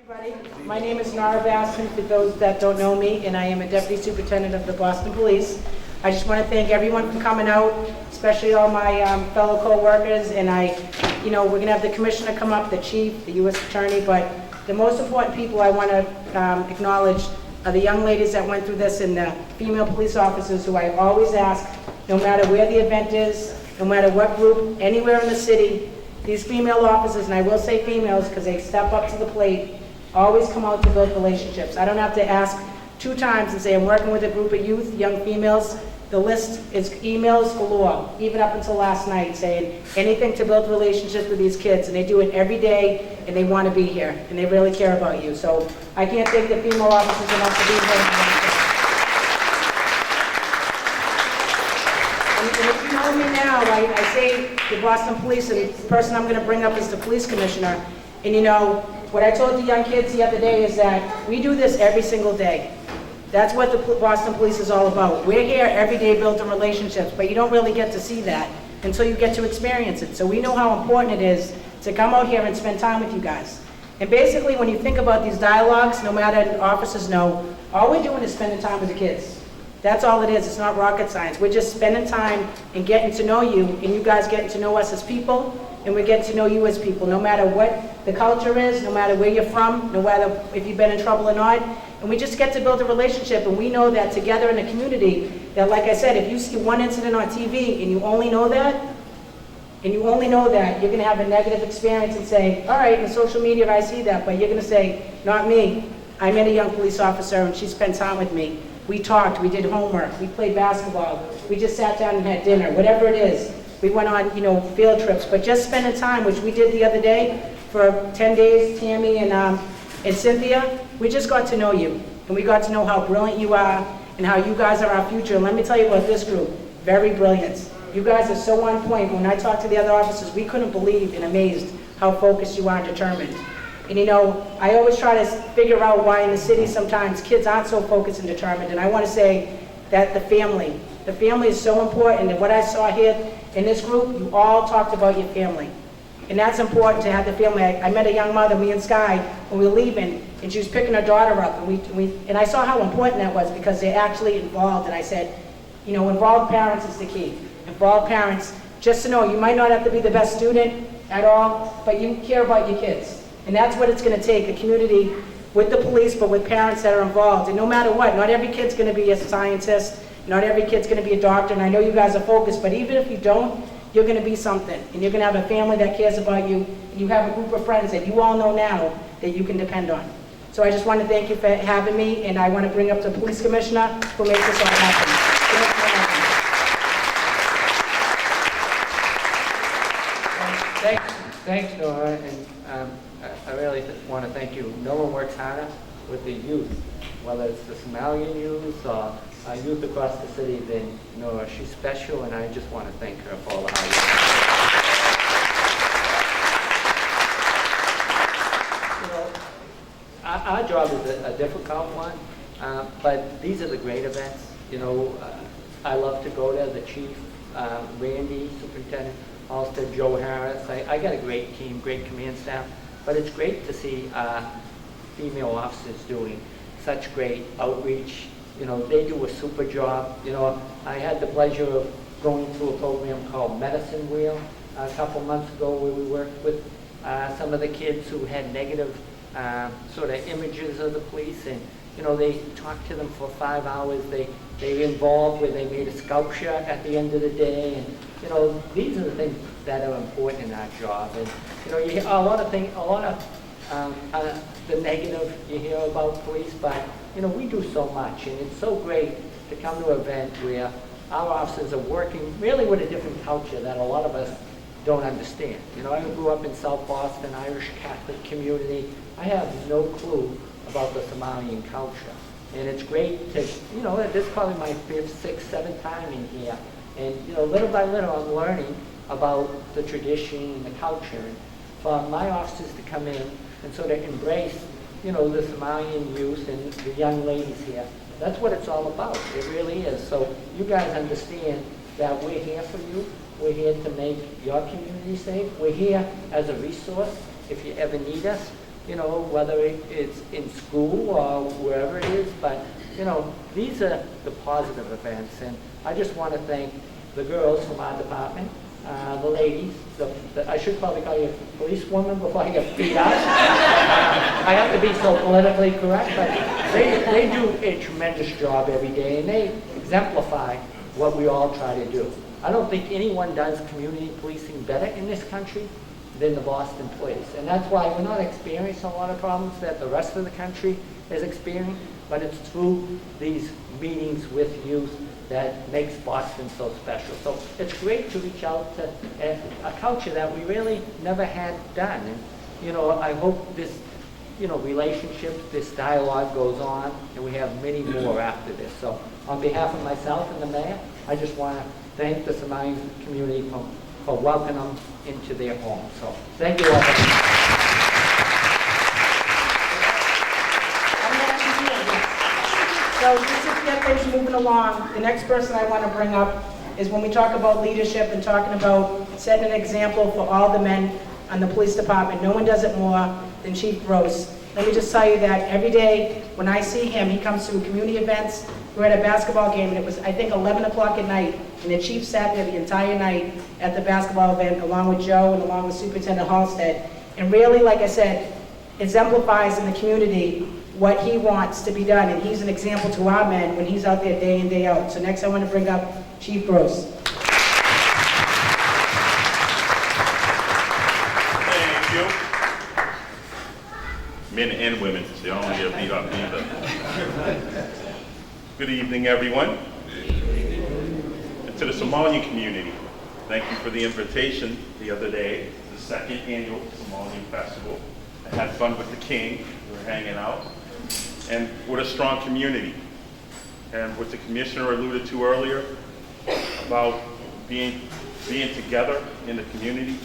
Everybody, my name is Nara Basson, for those that don't know me, and I am a Deputy Superintendent of the Boston Police. I just want to thank everyone for coming out, especially all my fellow co-workers, and we're going to have the Commissioner come up, the Chief, the U.S. Attorney, but the most important people I want to acknowledge are the young ladies that went through this and the female police officers who I always ask, no matter where the event is, no matter what group, anywhere in the city, these female officers, and I will say females because they step up to the plate, always come out to build relationships. I don't have to ask 2 times and say I'm working with a group of youth, young females. The list is emails galore, even up until last night, saying anything to build relationships with these kids, and they do it every day, and they want to be here, and they really care about you. So I can't thank the female officers enough for being here. And if you know me now, I say the Boston Police, and the person I'm going to bring up is the Police Commissioner. And what I told the young kids the other day is that we do this every single day. That's what the Boston Police is all about. We're here every day building relationships, but you don't really get to see that until you get to experience it. So we know how important it is to come out here and spend time with you guys. And basically, when you think about these dialogues, no matter officers know, all we're doing is spending time with the kids. That's all it is. It's not rocket science. We're just spending time and getting to know you, and you guys getting to know us as people, and we're getting to know you as people, no matter what the culture is, no matter where you're from, no matter if you've been in trouble or not. And we just get to build a relationship, and we know that together in the community, that like I said, if you see one incident on TV and you only know that, you're going to have a negative experience and say, all right, in social media I see that, but you're going to say, not me. I met a young police officer and she spent time with me. We talked, we did homework, we played basketball, we just sat down and had dinner, whatever it is. We went on, field trips, but just spending time, which we did the other day for 10 days, Tammy and Cynthia, we just got to know you. And we got to know how brilliant you are and how you guys are our future. And let me tell you about this group, very brilliant. You guys are so on point. When I talked to the other officers, we couldn't believe and amazed how focused you are and determined. And I always try to figure out why in the city sometimes kids aren't so focused and determined. And I want to say that the family is so important. And what I saw here in this group, you all talked about your family. And that's important to have the family. I met a young mother, me and Sky, when we were leaving, and she was picking her daughter up. And I saw how important that was because they're actually involved. And I said, involved parents is the key. Involved parents, just to know you might not have to be the best student at all, but you care about your kids. And that's what it's going to take, a community with the police, but with parents that are involved. And no matter what, not every kid's going to be a scientist, not every kid's going to be a doctor, and I know you guys are focused, but even if you don't, you're going to be something. And you're going to have a family that cares about you, and you have a group of friends that you all know now that you can depend on. So I just want to thank you for having me, and I want to bring up the Police Commissioner who makes this all happen. Thanks, Nora, and I really want to thank you. No one works harder with the youth, whether it's the Somalian youth or youth across the city than Nora. She's special, and I just want to thank her for all the hard work. Our job is a difficult one, but these are the great events. I love to go there. The chief, Randy, superintendent, Halstead, Joe Harris. I got a great team, great command staff, but it's great to see female officers doing such great outreach. They do a super job. I had the pleasure of going through a program called Meeraysane a couple months ago where we worked with some of the kids who had negative sort of images of the police, and they talked to them for 5 hours. They involved where they made a sculpture at the end of the day, and these are the things that are important in our job. And you hear a lot of the negative you hear about police, but we do so much, and it's so great to come to an event where our officers are working really with a different culture that a lot of us don't understand. I grew up in South Boston, Irish Catholic community. I have no clue about the Somalian culture. And it's great to, this is probably my 5th, 6th, 7th time in here. And, little by little I'm learning about the tradition and the culture. And for my officers to come in and sort of embrace, the Somalian youth and the young ladies here, that's what it's all about. It really is. So you guys understand that we're here for you. We're here to make your community safe. We're here as a resource if you ever need us. whether it's in school or wherever it is, but, these are the positive events. And I just want to thank the girls from our department, the ladies, I should probably call you policewoman before I get beat up. I have to be so politically correct, but they do a tremendous job every day, and they exemplify what we all try to do. I don't think anyone does community policing better in this country than the Boston Police. And that's why we're not experiencing a lot of problems that the rest of the country is experiencing, but it's through these meetings with youth that makes Boston so special. So it's great to reach out to a culture that we really never had done. And, I hope this, relationship, this dialogue goes on, and we have many more after this. So on behalf of myself and the mayor, I just want to thank the Somali community for welcoming them into their home. So thank you all. So just to get things moving along, the next person I want to bring up is when we talk about leadership and talking about setting an example for all the men on the police department. No one does it more than Chief Gross. Let me just tell you that every day when I see him, he comes to community events. We were at a basketball game, and it was, I think, 11 o'clock at night, and the chief sat there the entire night at the basketball event along with Joe and along with Superintendent Halstead. And really, like I said, exemplifies in the community what he wants to be done, and he's an example to our men when he's out there day in, day out. So next I want to bring up Chief Gross. Thank you. Men and women, so you don't want to get beat up either. Good evening, everyone. And to the Somali community, thank you for the invitation the other day, the second annual Somali Festival. I had fun with the king, we were hanging out. And what a strong community. And what the commissioner alluded to earlier about being together in the community,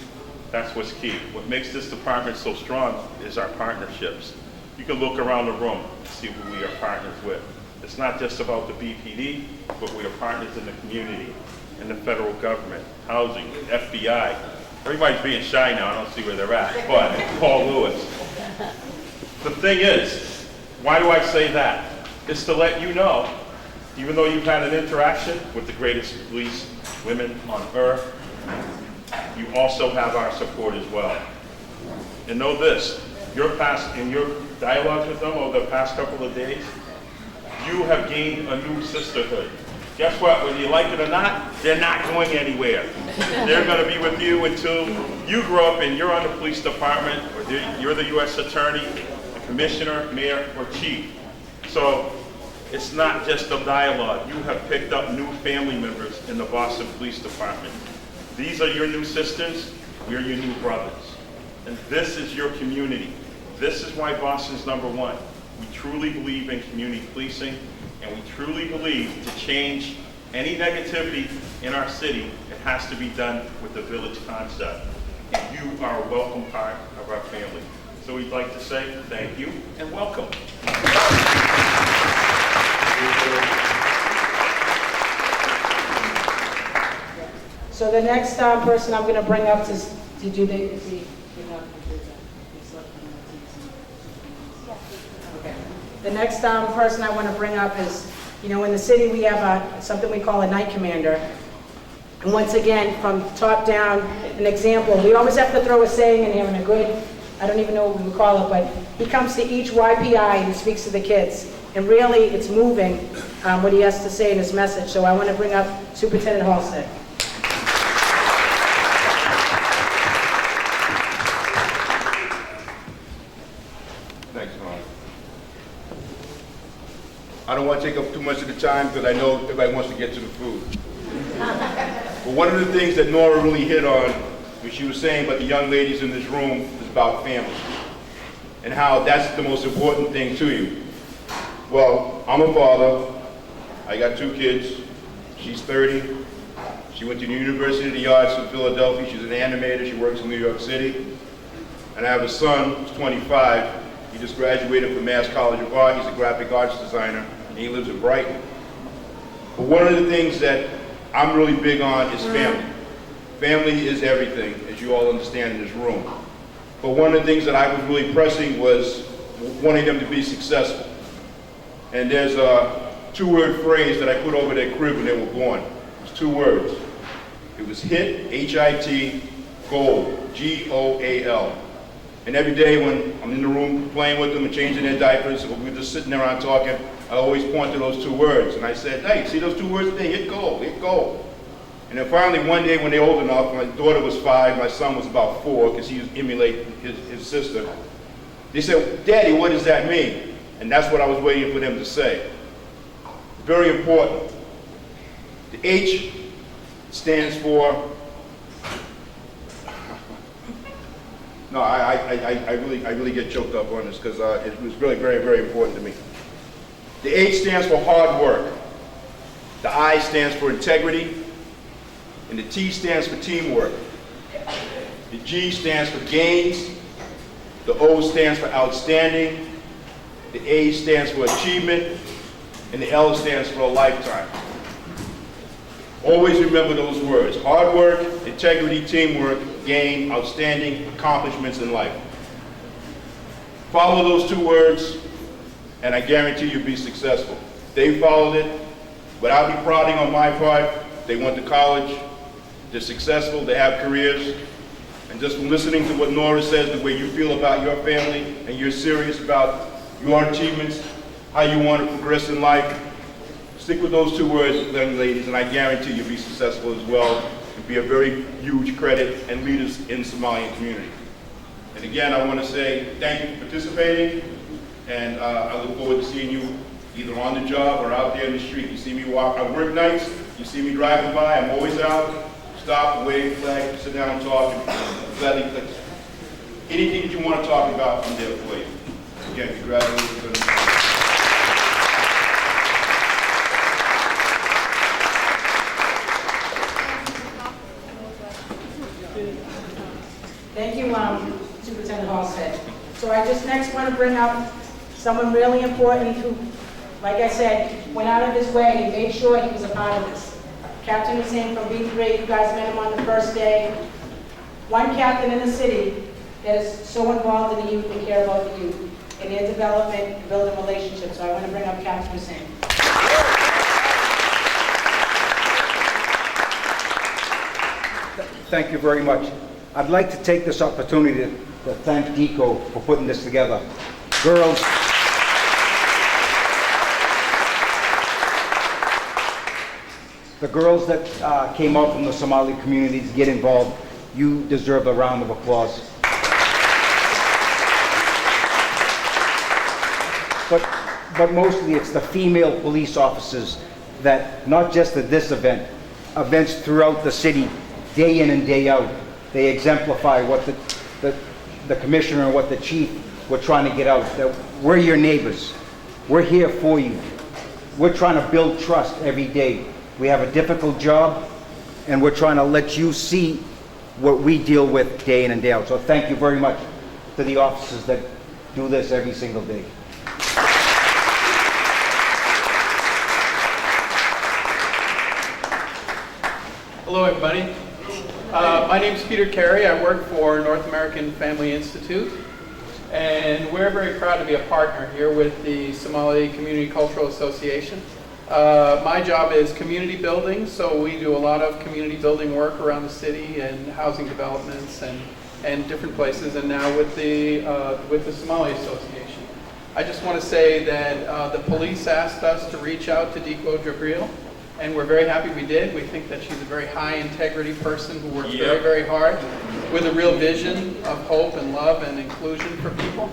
that's what's key. What makes this department so strong is our partnerships. You can look around the room and see who we are partners with. It's not just about the BPD, but we are partners in the community, in the federal government, housing, FBI. Everybody's being shy now, I don't see where they're at, but Paul Lewis. The thing is, why do I say that? It's to let you know, even though you've had an interaction with the greatest police women on earth, you also have our support as well. And know this, in your dialogues with them over the past couple of days, you have gained a new sisterhood. Guess what, whether you like it or not, they're not going anywhere. They're gonna be with you until you grow up and you're on the police department, or you're the US attorney, commissioner, mayor, or chief. So it's not just a dialogue. You have picked up new family members in the Boston Police Department. These are your new sisters, we're your new brothers. And this is your community. This is why Boston's #1. We truly believe in community policing, and we truly believe to change any negativity in our city, it has to be done with the village concept. And you are a welcome part of our family. So we'd like to say thank you and welcome. So the next person I'm going to bring up is, did you see? Okay. The next person I want to bring up is, in the city we have something we call a night commander. And once again, from top down, an example. We always have to throw a saying in here and a good, I don't even know what we would call it, but he comes to each YPI and he speaks to the kids. And really, it's moving what he has to say in his message. So I want to bring up Superintendent Halstead. Thanks, Ron. I don't want to take up too much of the time because I know everybody wants to get to the food. But one of the things that Nora really hit on when she was saying about the young ladies in this room is about family and how that's the most important thing to you. Well, I'm a father. I got 2 kids. She's 30. She went to the University of the Arts in Philadelphia. She's an animator. She works in New York City. And I have a son who's 25. He just graduated from Mass College of Art. He's a graphic arts designer, and he lives in Brighton. But one of the things that I'm really big on is family. Family is everything, as you all understand in this room. But one of the things that I was really pressing was wanting them to be successful. And there's a two-word phrase that I put over their crib when they were born. It was 2 words. It was HIT, H-I-T, goal, G-O-A-L. And every day when I'm in the room playing with them and changing their diapers, or we're just sitting around talking, I always point to those 2 words. And I said, hey, see those 2 words there? Hit goal, hit goal. And then finally one day when they're old enough, my daughter was 5, my son was about 4, because he was emulating his sister. They said, Daddy, what does that mean? And that's what I was waiting for them to say. Very important. The H stands for, no, I really get choked up on this because it was really very, very important to me. The H stands for hard work. The I stands for integrity. And the T stands for teamwork. The G stands for gains. The O stands for outstanding. The A stands for achievement. And the L stands for a lifetime. Always remember those words: hard work, integrity, teamwork, gain, outstanding, accomplishments in life. Follow those 2 words, and I guarantee you'll be successful. They followed it without me prodding on my part. They went to college, they're successful, they have careers. And just from listening to what Nora says, the way you feel about your family, and you're serious about your achievements, how you want to progress in life, stick with those 2 words, young ladies, and I guarantee you'll be successful as well, and be a very huge credit and leaders in the Somali community. And again, I want to say thank you for participating, and I look forward to seeing you either on the job or out there in the street. You see me walk, I work nights, you see me driving by, I'm always out, stop, wave, flag, sit down, talk, and gladly, anything that you want to talk about, I'm there for you. Again, congratulations. Thank you, Superintendent Halstead. So I just next want to bring up someone really important who, like I said, went out of his way and made sure he was a part of this. Captain Meeraysane from B3, you guys met him on the first day. One captain in the city that is so involved in the youth and care about the youth in their development and building relationships. So I want to bring up Captain Meeraysane. Thank you very much. I'd like to take this opportunity to thank Deeqo for putting this together. Girls, the girls that came out from the Somali community to get involved, you deserve a round of applause. But mostly it's the female police officers that, not just at this event, events throughout the city, day in and day out, they exemplify what the commissioner and what the chief were trying to get out. That we're your neighbors. We're here for you. We're trying to build trust every day. We have a difficult job, and we're trying to let you see what we deal with day in and day out. So thank you very much to the officers that do this every single day. Hello, everybody. My name is Peter Carey. I work for North American Family Institute, and we're very proud to be a partner here with the Somali Community Cultural Association. My job is community building, so we do a lot of community building work around the city and housing developments and different places, and now with the Somali Association. I just want to say that the police asked us to reach out to Deeqo Jibril, and we're very happy we did. We think that she's a very high integrity person who works very, very hard with a real vision of hope and love and inclusion for people.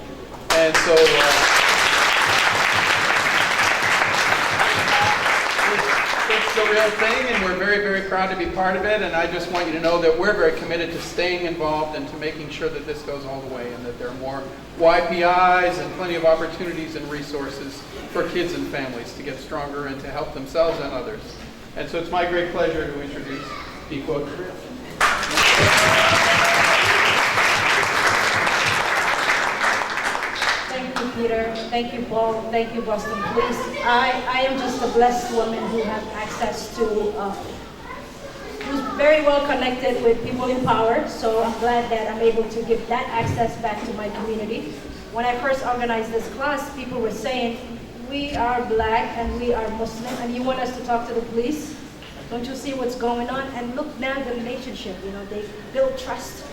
And so it's the real thing, and we're very, very proud to be part of it. And I just want you to know that we're very committed to staying involved and to making sure that this goes all the way, and that there are more YPIs and plenty of opportunities and resources for kids and families to get stronger and to help themselves and others. And so it's my great pleasure to introduce Deeqo Jibril. Thank you, Peter. Thank you, Paul. Thank you, Boston Police. I am just a blessed woman who has access to, who's very well connected with people in power, so I'm glad that I'm able to give that access back to my community. When I first organized this class, people were saying, we are black and we are Muslim, and you want us to talk to the police? Don't you see what's going on? And look now the relationship, they build trust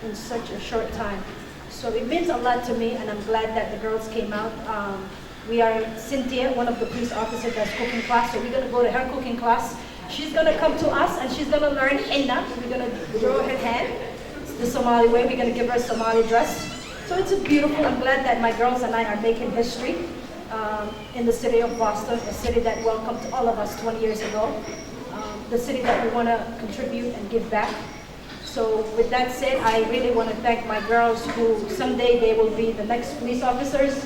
in such a short time. So it means a lot to me, and I'm glad that the girls came out. We are Cynthia, one of the police officers that's cooking class, so we're gonna go to her cooking class. She's gonna come to us and she's gonna learn henna. We're gonna draw her hand. It's the Somali way. We're gonna give her a Somali dress. So it's a beautiful, I'm glad that my girls and I are making history in the city of Boston, a city that welcomed all of us 20 years ago, the city that we wanna contribute and give back. So with that said, I really wanna thank my girls who someday they will be the next police officers,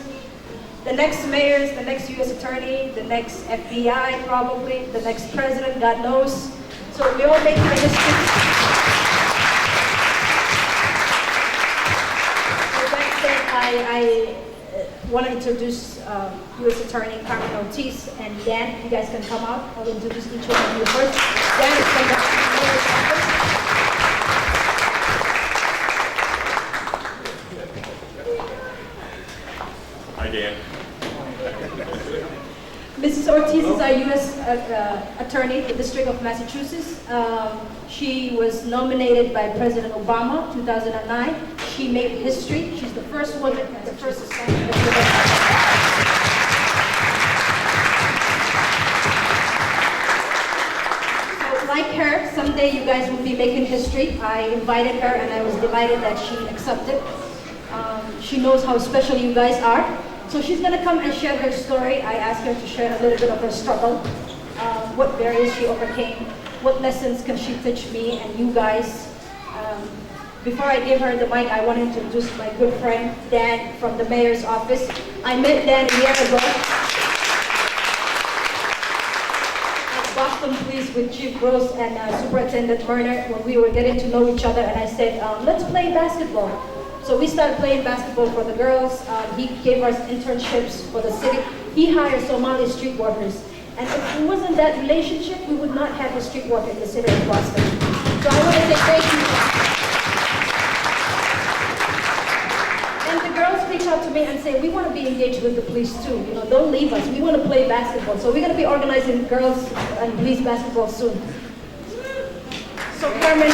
the next mayors, the next U.S. attorney, the next FBI probably, the next president, God knows. So we're all making a history. With that said, I want to introduce U.S. attorney Carmen Ortiz and Dan. You guys can come out. I'll introduce each one of you first. Dan is from the mayor's office. Hi, Dan. Mrs. Ortiz is our U.S. attorney, the District of Massachusetts. She was nominated by President Obama, 2009. She made history. She's the first woman and the first Hispanic president. So like her, someday you guys will be making history. I invited her and I was delighted that she accepted. She knows how special you guys are. So she's going to come and share her story. I asked her to share a little bit of her struggle, what barriers she overcame, what lessons can she teach me and you guys. Before I give her the mic, I want to introduce my good friend, Dan, from the mayor's office. I met Dan a year ago at Boston Police with Chief Gross and Superintendent Murner when we were getting to know each other, and I said, let's play basketball. So we started playing basketball for the girls. He gave us internships for the city. He hired Somali street workers. And if it wasn't that relationship, we would not have a street worker in the city of Boston. So I want to say thank you. And the girls reach out to me and say, we want to be engaged with the police too. Don't leave us. We want to play basketball. So we're going to be organizing girls and police basketball soon. So Carmen,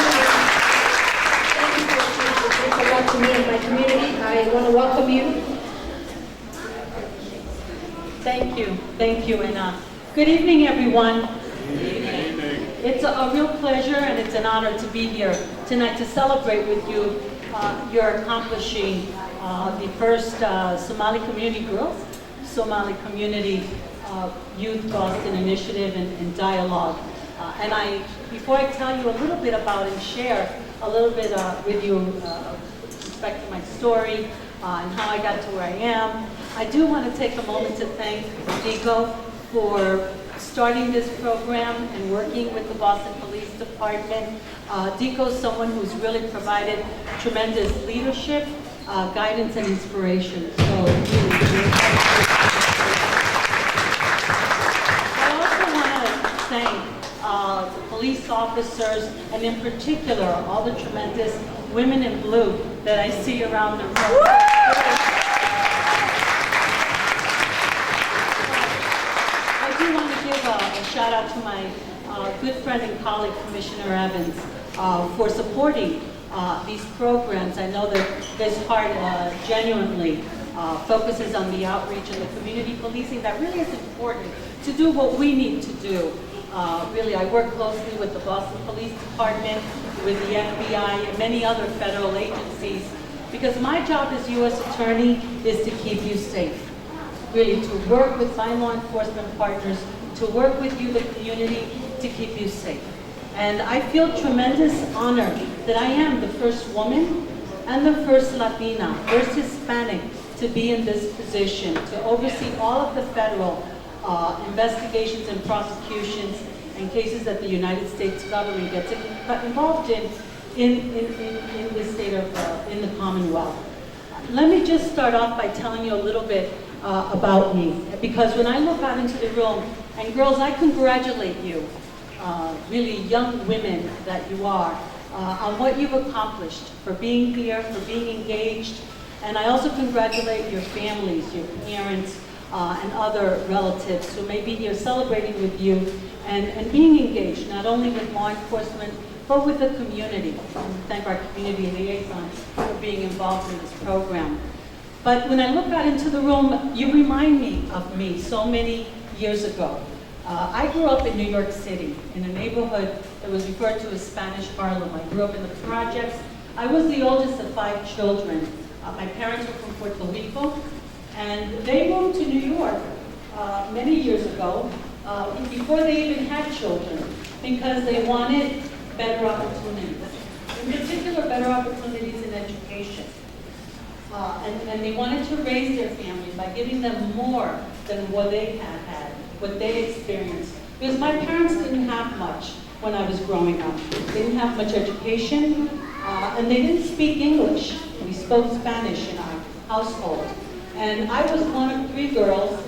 a lot to me and my community. I want to welcome you. Thank you, and good evening, everyone. It's a real pleasure and it's an honor to be here tonight to celebrate with you your accomplishing the first Somali Community Girls, Somali Community Youth Boston Initiative and Dialogue. Before I tell you a little bit about and share a little bit with you with respect to my story and how I got to where I am, I do want to take a moment to thank Deeqo for starting this program and working with the Boston Police Department. Deeqo is someone who's really provided tremendous leadership, guidance, and inspiration. So, I also want to thank the police officers, and in particular, all the tremendous women in blue that I see around the room. I do want to give a shout out to my good friend and colleague, Commissioner Evans, for supporting these programs. I know that this part genuinely focuses on the outreach and the community policing. That really is important to do what we need to do. Really, I work closely with the Boston Police Department, with the FBI, and many other federal agencies, because my job as U.S. Attorney is to keep you safe. Really, to work with my law enforcement partners, to work with you, the community, to keep you safe. And I feel tremendous honor that I am the first woman and the first Latina, first Hispanic to be in this position, to oversee all of the federal investigations and prosecutions and cases that the United States government gets involved in the state of, in the Commonwealth. Let me just start off by telling you a little bit about me, because when I look out into the room, and girls, I congratulate you really young women that you are, on what you've accomplished, for being here, for being engaged. And I also congratulate your families, your parents, and other relatives who may be here celebrating with you and being engaged, not only with law enforcement, but with the community. And thank our community liaisons for being involved in this program. But when I look out into the room, you remind me of me so many years ago. I grew up in New York City, in a neighborhood that was referred to as Spanish Harlem. I grew up in the projects. I was the oldest of 5 children. My parents were from Puerto Rico, and they moved to New York many years ago, before they even had children, because they wanted better opportunities. In particular, better opportunities in education. And they wanted to raise their families by giving them more than what they had, what they experienced. Because my parents didn't have much when I was growing up. They didn't have much education, and they didn't speak English. We spoke Spanish in our household. And I was one of 3 girls,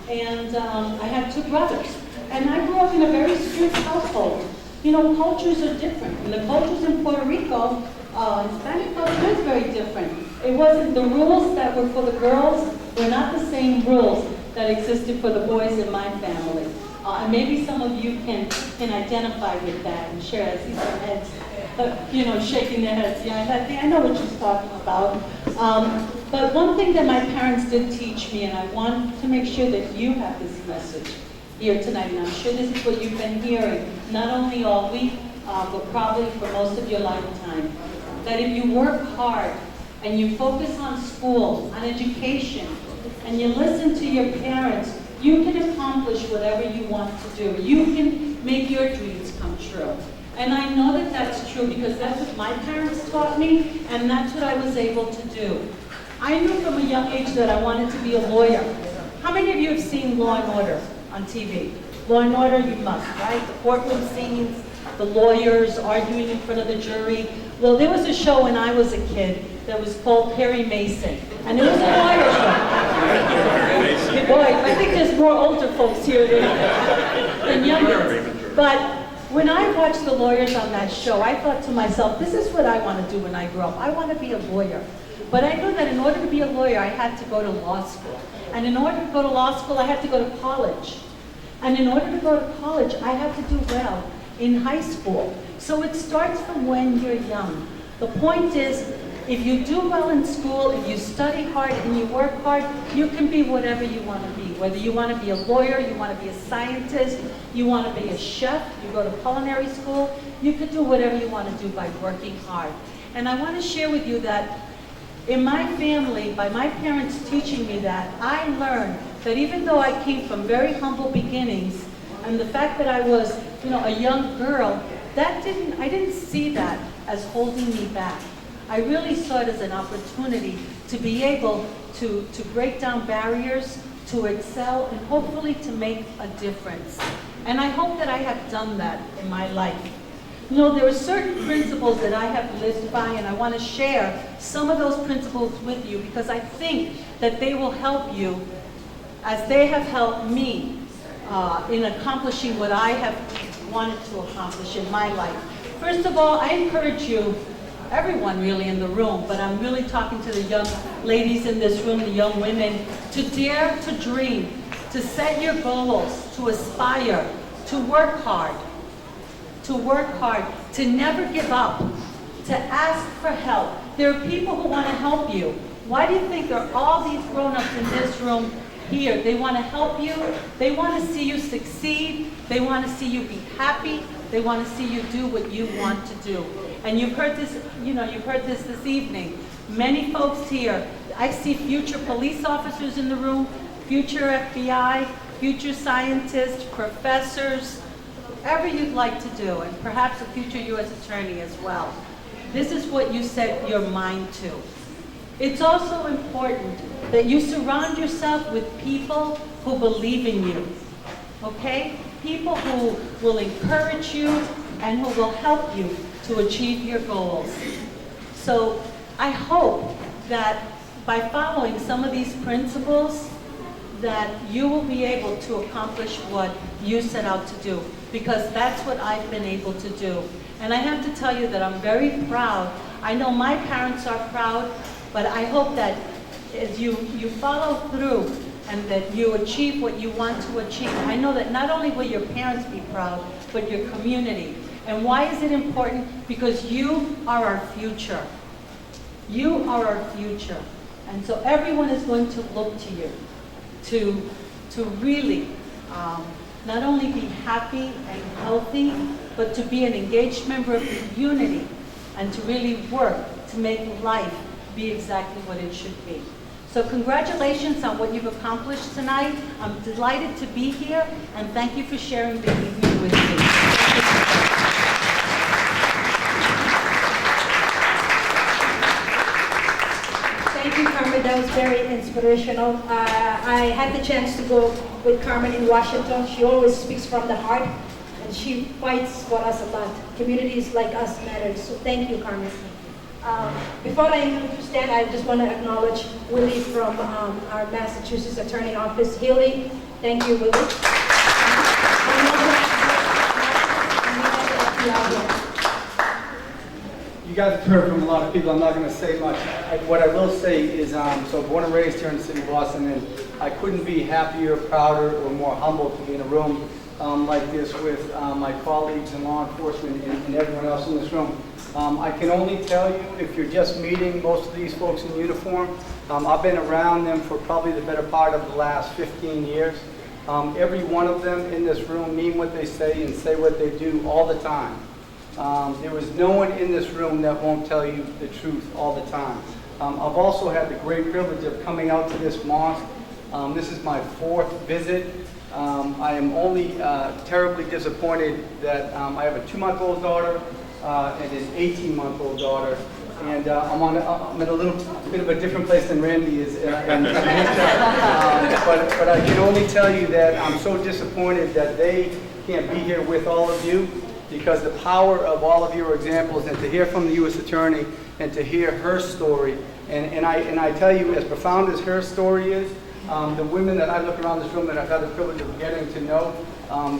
and I had 2 brothers. And I grew up in a very strict household. You know, cultures are different. And the cultures in Puerto Rico, Hispanic culture is very different. It wasn't, the rules that were for the girls were not the same rules that existed for the boys in my family. And maybe some of you can identify with that and share. I see some heads, shaking their heads. Yeah, I know what she's talking about. But one thing that my parents did teach me, and I want to make sure that you have this message here tonight, and I'm sure this is what you've been hearing, not only all week, but probably for most of your lifetime, that if you work hard and you focus on school, on education, and you listen to your parents, you can accomplish whatever you want to do. You can make your dreams come true. And I know that that's true because that's what my parents taught me, and that's what I was able to do. I knew from a young age that I wanted to be a lawyer. How many of you have seen Law and Order on TV? Law and Order, you must, right? The courtroom scenes, the lawyers arguing in front of the jury. Well, there was a show when I was a kid that was called Meeraysane, and it was a lawyer show. Boy, I think there's more older folks here than younger. But when I watched the lawyers on that show, I thought to myself, this is what I want to do when I grow up. I want to be a lawyer. But I knew that in order to be a lawyer, I had to go to law school. And in order to go to law school, I had to go to college. And in order to go to college, I had to do well in high school. So it starts from when you're young. The point is, if you do well in school, if you study hard and you work hard, you can be whatever you want to be. Whether you want to be a lawyer, you want to be a scientist, you want to be a chef, you go to culinary school, you could do whatever you want to do by working hard. And I want to share with you that in my family, by my parents teaching me that, I learned that even though I came from very humble beginnings, and the fact that I was, a young girl, I didn't see that as holding me back. I really saw it as an opportunity to be able to break down barriers, to excel, and hopefully to make a difference. And I hope that I have done that in my life. There are certain principles that I have lived by, and I want to share some of those principles with you because I think that they will help you as they have helped me in accomplishing what I have wanted to accomplish in my life. First of all, I encourage you, everyone really in the room, but I'm really talking to the young ladies in this room, the young women, to dare to dream, to set your goals, to aspire, to work hard, to never give up, to ask for help. There are people who want to help you. Why do you think there are all these grown-ups in this room here? They want to help you. They want to see you succeed. They want to see you be happy. They want to see you do what you want to do. And you've heard this, you've heard this evening. Many folks here, I see future police officers in the room, future FBI, future scientists, professors, whatever you'd like to do, and perhaps a future U.S. attorney as well. This is what you set your mind to. It's also important that you surround yourself with people who believe in you, okay? People who will encourage you and who will help you to achieve your goals. So I hope that by following some of these principles, that you will be able to accomplish what you set out to do, because that's what I've been able to do. And I have to tell you that I'm very proud. I know my parents are proud, but I hope that as you follow through and that you achieve what you want to achieve, I know that not only will your parents be proud, but your community. And why is it important? Because you are our future. You are our future. And so everyone is going to look to you to really not only be happy and healthy, but to be an engaged member of the community and to really work to make life be exactly what it should be. So congratulations on what you've accomplished tonight. I'm delighted to be here, and thank you for sharing the evening with me. Thank you, Carmen. That was very inspirational. I had the chance to go with Carmen in Washington. She always speaks from the heart, and she fights for us a lot. Communities like us matter. So thank you, Carmen. Before I introduce that, I just want to acknowledge Willie from our Massachusetts Attorney Office. Haley, thank you, Willie. You guys have heard from a lot of people. I'm not going to say much. What I will say is, so born and raised here in the city of Boston, and I couldn't be happier, prouder, or more humbled to be in a room like this with my colleagues in law enforcement and everyone else in this room. I can only tell you, if you're just meeting most of these folks in uniform, I've been around them for probably the better part of the last 15 years. Every one of them in this room mean what they say and say what they do all the time. There is no one in this room that won't tell you the truth all the time. I've also had the great privilege of coming out to this mosque. This is my 4th visit. I am only terribly disappointed that I have a 2-month-old daughter and an 18-month-old daughter, and I'm in a little bit of a different place than Randy is. But I can only tell you that I'm so disappointed that they can't be here with all of you, because the power of all of your examples, and to hear from the U.S. Attorney and to hear her story, and I tell you, as profound as her story is, the women that I look around this room that I've had the privilege of getting to know,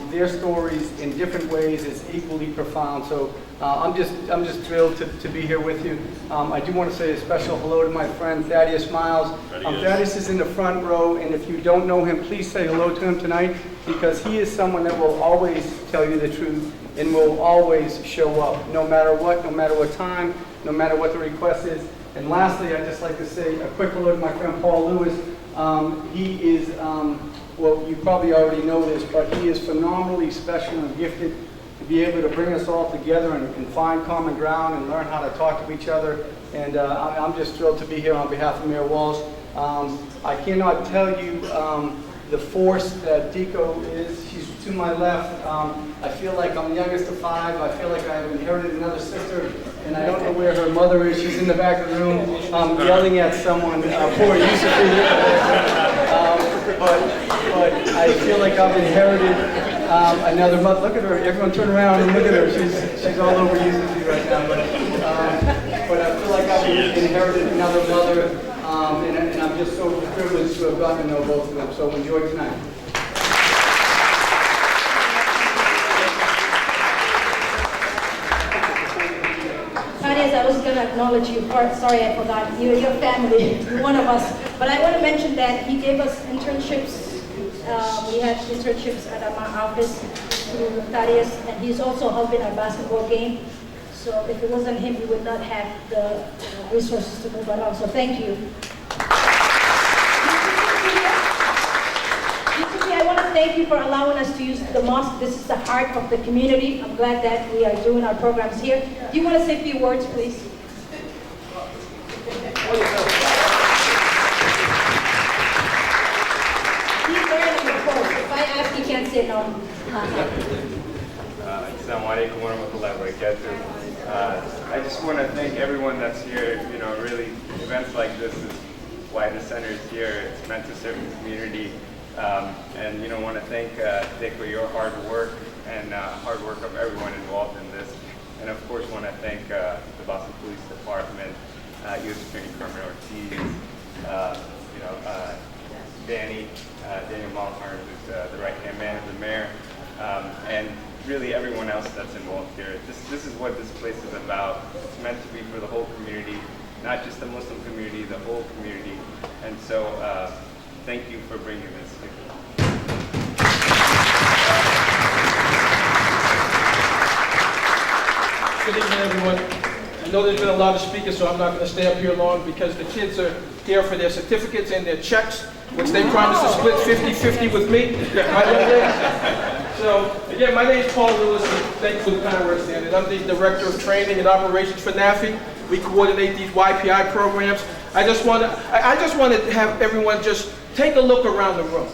their stories in different ways is equally profound. So I'm just thrilled to be here with you. I do want to say a special hello to my friend Thaddeus Miles. Thaddeus is in the front row, and if you don't know him, please say hello to him tonight, because he is someone that will always tell you the truth and will always show up, no matter what time, no matter what the request is. And lastly, I'd just like to say a quick hello to my friend Paul Lewis. He is, well, you probably already know this, but he is phenomenally special and gifted to be able to bring us all together and find common ground and learn how to talk to each other. And I'm just thrilled to be here on behalf of Mayor Walsh. I cannot tell you the force that Deeqo is. She's to my left. I feel like I'm the youngest of 5. I feel like I've inherited another sister, and I don't know where her mother is. She's in the back of the room yelling at someone. Poor Yusuf. But I feel like I've inherited another mother. Look at her. Everyone turn around and look at her. She's all over Yusuf right now. But I feel like I've inherited another mother, and I'm just so privileged to have gotten to know both of them. So enjoy tonight. I was going to acknowledge you. Sorry, I forgot. You're your family. You're one of us. But I want to mention that he gave us internships. We had internships at our office through Thaddeus, and he's also helping our basketball game. So if it wasn't him, we would not have the resources to move along. So thank you. I want to thank you for allowing us to use the mosque. This is the heart of the community. I'm glad that we are doing our programs here. Do you want to say a few words, please? He's wearing the quote. If I ask, he can't say no. Assalamu alaikum wa rahmatullahi wa barakatuh. I just want to thank everyone that's here. You know, really, events like this is why the center is here. It's meant to serve the community. And you know, want to thank Dick for your hard work and hard work of everyone involved in this. And of course, want to thank the Boston Police Department, U.S. Attorney Carmen Ortiz, Daniel Malthorn, who's the right-hand man of the mayor, and really everyone else that's involved here. This is what this place is about. It's meant to be for the whole community, not just the Muslim community, the whole community. And so thank you for bringing this. Good evening, everyone. I know there's been a lot of speakers, so I'm not going to stay up here long because the kids are here for their certificates and their checks, which they promised to split 50-50 with me, my young ladies. So, again, my name is Paul Lewis, and thank you for the kind words, Dan. And I'm the Director of Training and Operations for NAFI. We coordinate these YPI programs. I just want to have everyone just take a look around the room.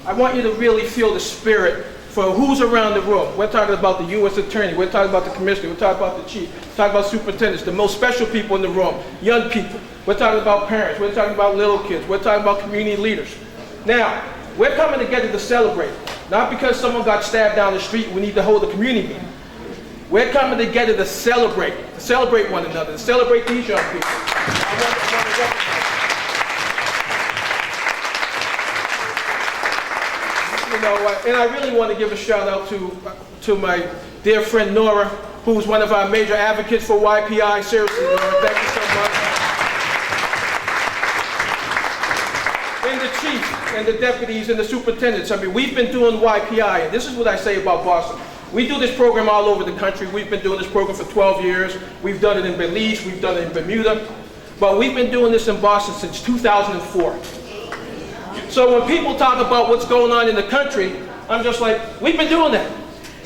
I want you to really feel the spirit for who's around the room. We're talking about the U.S. Attorney, we're talking about the Commissioner, we're talking about the Chief, we're talking about superintendents, the most special people in the room, young people. We're talking about parents, we're talking about little kids, we're talking about community leaders. Now, we're coming together to celebrate, not because someone got stabbed down the street, we need to hold a community meeting. We're coming together to celebrate one another, to celebrate these young people. And I really want to give a shout out to my dear friend Nora, who's one of our major advocates for YPI. Seriously, Nora, thank you so much. And the chief, and the deputies, and the superintendents. I mean, we've been doing YPI, and this is what I say about Boston. We do this program all over the country. We've been doing this program for 12 years. We've done it in Belize, we've done it in Bermuda. But we've been doing this in Boston since 2004. So when people talk about what's going on in the country, I'm just like, we've been doing that.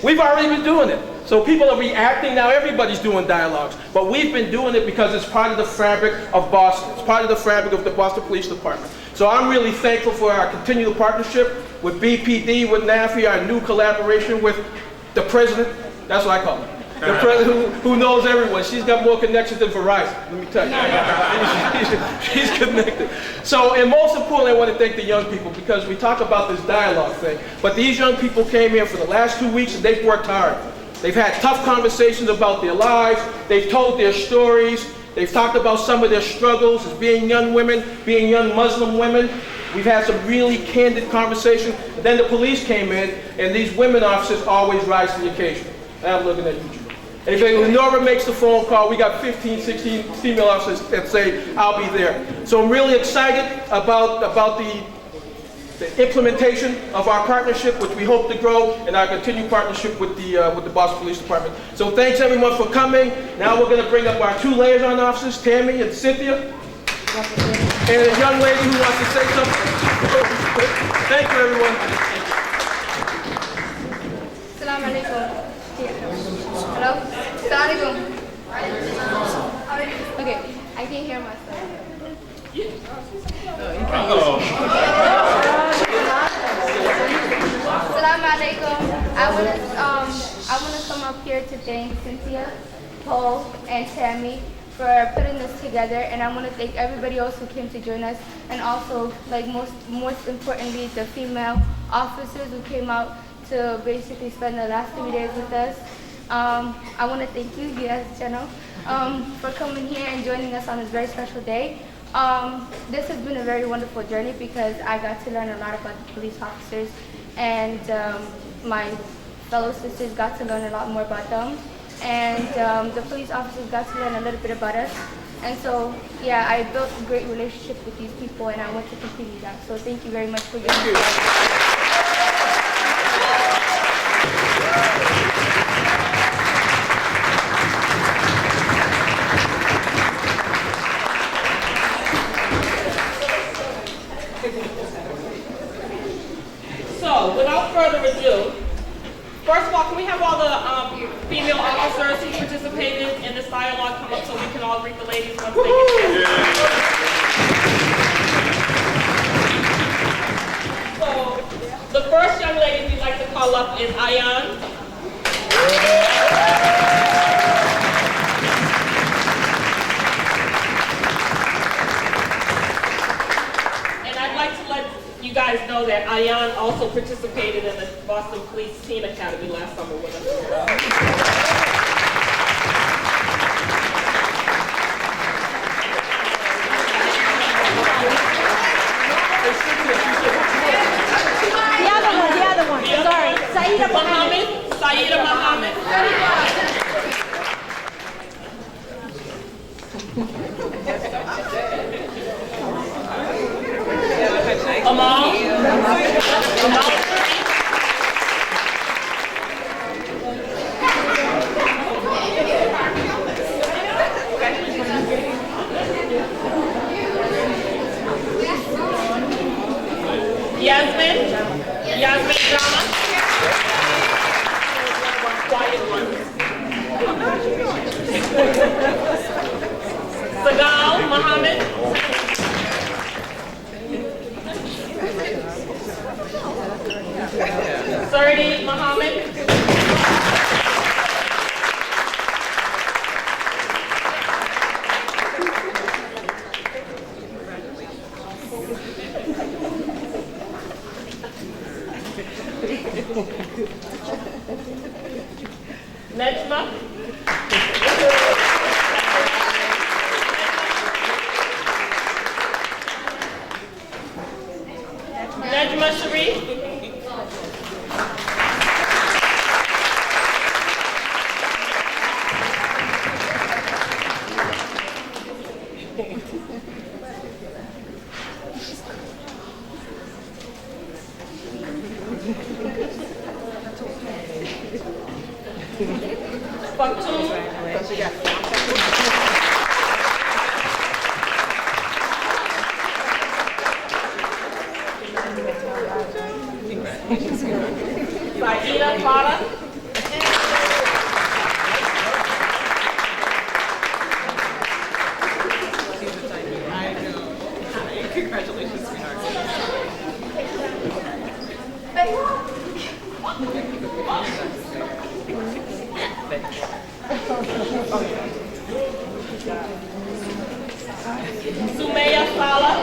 We've already been doing it. So people are reacting now, everybody's doing dialogues. But we've been doing it because it's part of the fabric of Boston. It's part of the fabric of the Boston Police Department. So I'm really thankful for our continual partnership with BPD, with NAFI, our new collaboration with the president. That's what I call her. The president who knows everyone. She's got more connections than Verizon, let me tell you. She's connected. So, and most importantly, I want to thank the young people because we talk about this dialogue thing. But these young people came here for the last 2 weeks and they've worked hard. They've had tough conversations about their lives. They've told their stories. They've talked about some of their struggles as being young women, being young Muslim women. We've had some really candid conversations. Then the police came in and these women officers always rise to the occasion. And I'm looking at you. If Nora makes the phone call, we got 15, 16 female officers that say, I'll be there. So I'm really excited about the implementation of our partnership, which we hope to grow, and our continued partnership with the Boston Police Department. So thanks everyone for coming. Now we're going to bring up our 2 liaison officers, Tammy and Cynthia. And a young lady who wants to say something. Thank you, everyone. Assalamu alaikum. Hello? Assalamu alaikum. Okay, I can hear myself. Assalamu alaikum. I want to come up here to thank Cynthia, Paul, and Tammy for putting this together, and I want to thank everybody else who came to join us, and also, like most importantly, the female officers who came out to basically spend the last 3 days with us. I want to thank you, yes, General, for coming here and joining us on this very special day. This has been a very wonderful journey because I got to learn a lot about the police officers, and my fellow sisters got to learn a lot more about them, and the police officers got to learn a little bit about us. And so, yeah, I built a great relationship with these people, and I want to continue that. So thank you very much for your time. So, without further ado, first of all, can we have all the female officers who participated in this dialogue come up so we can all greet the ladies once they get here? So, the first young lady we'd like to call up is Ayan. And I'd like to let you guys know that Ayan also participated in the Boston Police Teen Academy last summer with us as well. Saida Muhammad. Saida Muhammad. Amal. Yasmin Drama. Quiet one. Sagal Muhammad. Surdi Muhammad. Nejma. Nejma Sharif. Saida Farah. Congratulations, sweetheart. Sumeya Salah.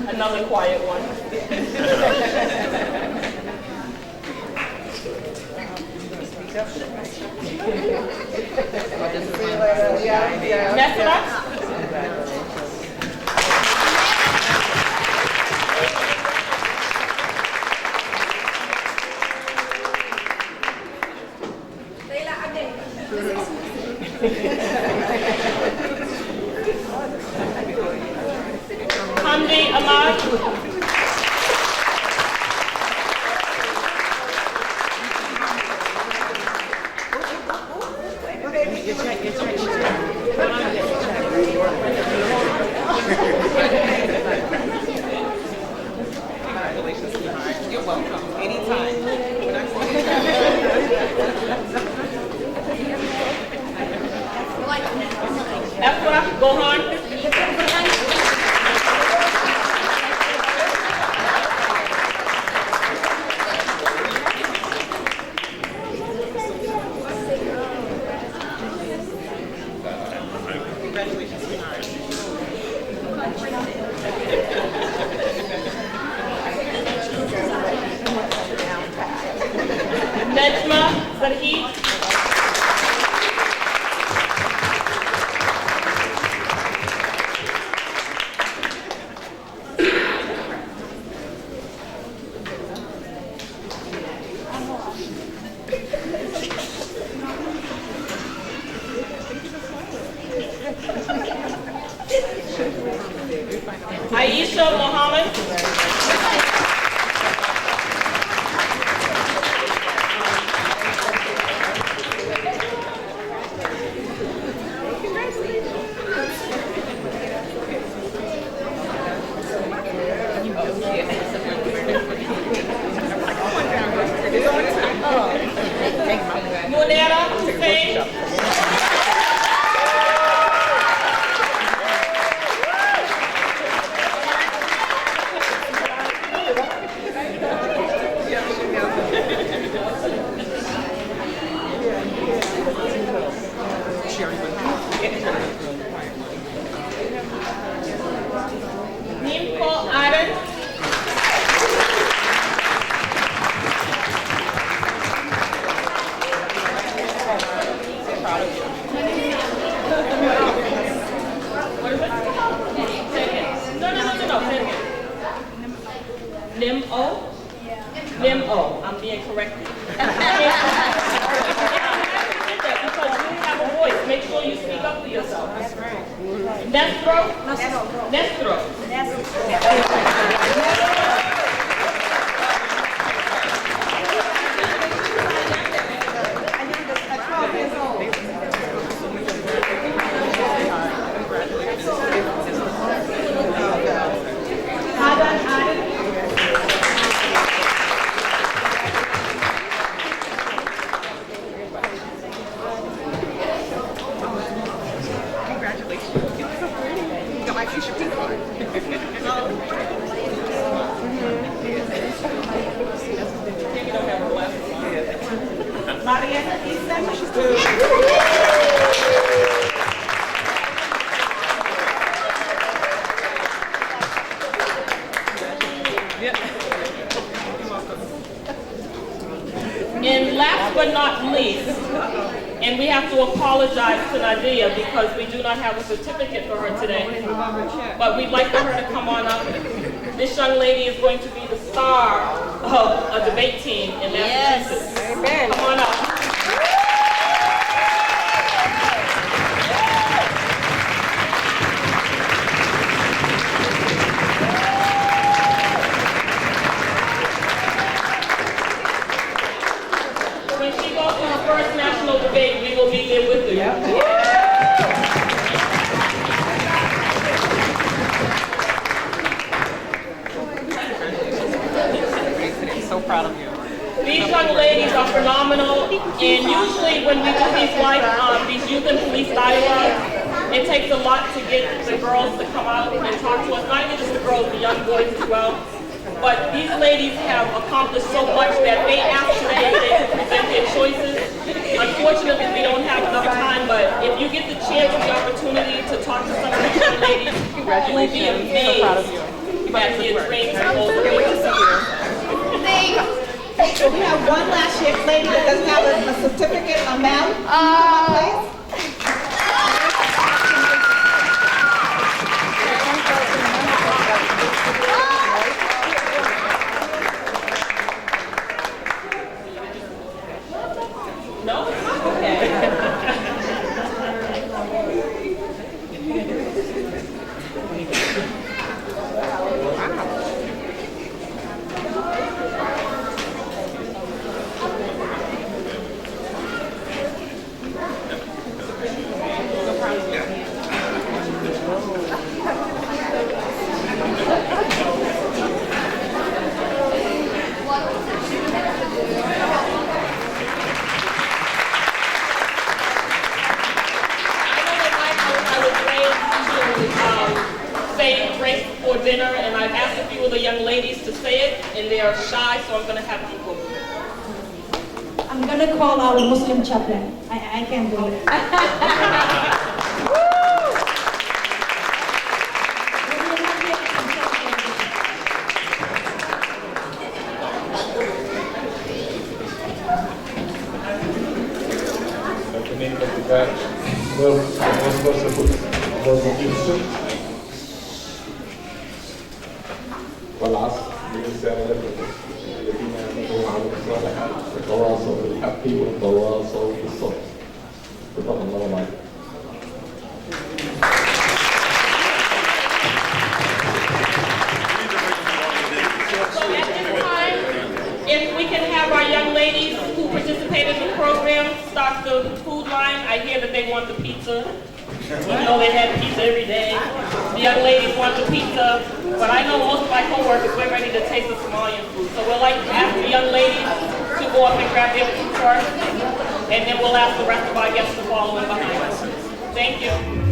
Another quiet one. Nesra. Hamdi Ahmad. Congratulations, sweetheart. You're welcome. Anytime. Efra Gohan. Congratulations, sweetheart. Nejma Zahid. Aisha Mohammed. Munera Hussein. Nimko Aaron. correct it. Because you have a voice, make sure you speak up for yourself. That's right. Nestro? Nestro. And last but not least, and we have to apologize to Nadia because we do not have a certificate for her today, but we'd like for her to come on up. This young lady is going to be the star of a debate team in Massachusetts. Yes. Come on up. When she goes to her first national debate, we will be there with her. I'm so proud of you. These young ladies are phenomenal, and usually when we do these youth and police dialogues, it takes a lot to get the girls to come out and talk to us, not even just the girls, the young boys as well. But these ladies have accomplished so much that they asked today if they could present their choices. Unfortunately, we don't have enough time, but if you get the chance and the opportunity to talk to some of these young ladies, you will be amazed at their dreams and goals. Can't wait to see you. So we have one last young lady that doesn't have a certificate, a ma'am. Come on, please. No? Okay. For dinner, and I've asked a few of the young ladies to say it, and they are shy, so I'm going to have Deeqo. I'm going to call our Muslim chaplain. I can't do it. والعصر بالرسالة الذين يعملون على الصالحات وتواصوا بالحق وتواصوا بالصبر. تفضل الله معك. So at this time, if we can have our young ladies who participated in the program start the food line. I hear that they want the pizza. You know they have pizza every day. The young ladies want the pizza, but I know most of my co-workers, we're ready to taste the Somalian food. So we'll like to ask the young ladies to go up and grab their food first, and then we'll ask the rest of our guests to follow in behind us. Thank you.